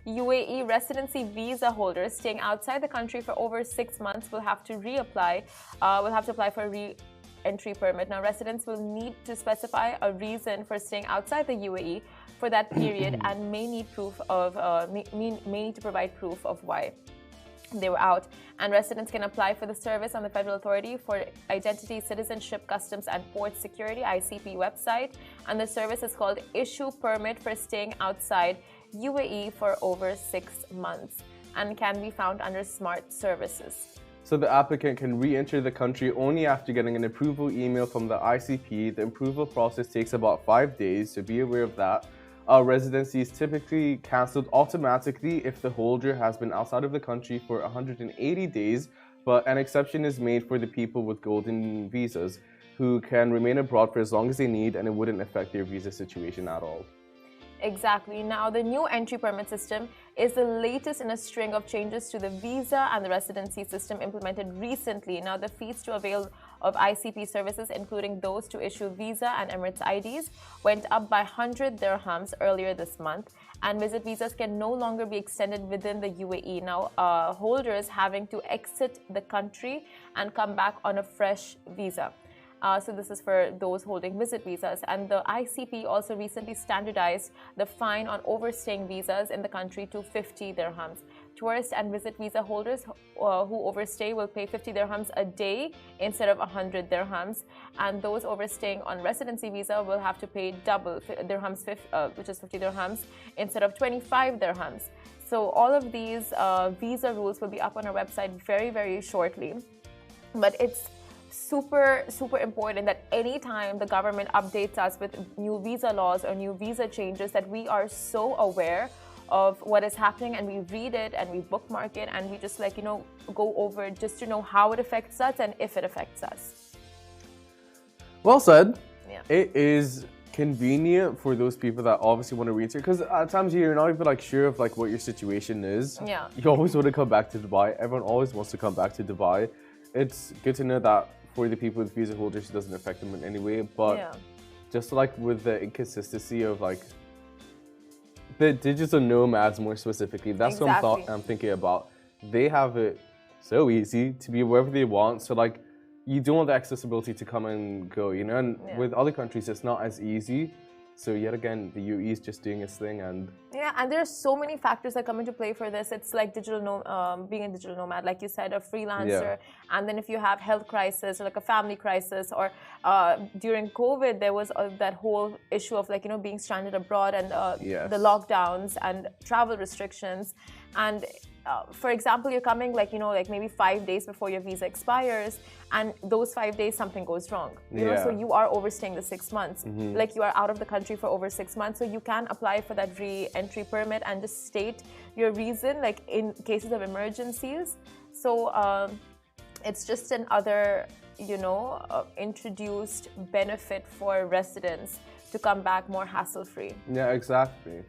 UAE residency visa holders staying outside the country for over 6 months will have to apply for a re-entry permit. Now, residents will need to specify a reason for staying outside the UAE for that period and may need to provide proof of why they were out. And residents can apply for the service on the Federal Authority for Identity, Citizenship, Customs and Port Security (ICP) website, and the service is called Issue Permit for Staying Outside UAE for over 6 months and can be found under Smart Services. So the applicant can re-enter the country only after getting an approval email from the ICP. The approval process takes about 5 days, so be aware of that. Residency is typically cancelled automatically if the holder has been outside of the country for 180 days, but an exception is made for the people with golden visas who can remain abroad for as long as they need, and it wouldn't affect their visa situation at all. Exactly. Now, the new entry permit system is the latest in a string of changes to the visa and the residency system implemented recently. Now, the fees to avail of ICP services, including those to issue visa and Emirates IDs, went up by 100 dirhams earlier this month, and visit visas can no longer be extended within the UAE. Now, holders having to exit the country and come back on a fresh visa. So this is for those holding visit visas. And the ICP also recently standardized the fine on overstaying visas in the country to 50 dirhams. Tourist and visit visa holders who overstay will pay 50 dirhams a day instead of 100 dirhams. And those overstaying on residency visa will have to pay double dirhams, which is 50 dirhams, instead of 25 dirhams. So all of these visa rules will be up on our website very, very shortly. But it's super important that anytime the government updates us with new visa laws or new visa changes, that we are so aware of what is happening and we read it and we bookmark it and we just go over it just to know how it affects us and if it affects us. Well said. Yeah. It is convenient for those people that obviously want to read it, because at times you're not even sure of what your situation is. Yeah. You always want to come back to Dubai. Everyone always wants to come back to Dubai. It's good to know that for the people with visa holders, it doesn't affect them in any way. But just with the inconsistency of the digital nomads more specifically, that's what I'm thinking about. They have it so easy to be wherever they want. So you don't want the accessibility to come and go, and with other countries, it's not as easy. So yet again, the UAE is just doing its thing, and and there are so many factors that come into play for this. It's like being a digital nomad, like you said, a freelancer, and then if you have health crisis or a family crisis, or during COVID, there was that whole issue of being stranded abroad and the lockdowns and travel restrictions. And for example, you're coming maybe 5 days before your visa expires, and those 5 days something goes wrong. You know, so you are overstaying the 6 months. You are out of the country for over 6 months, so you can apply for that re-entry permit and just state your reason, in cases of emergencies. So it's just another, introduced benefit for residents to come back more hassle-free. Yeah, exactly.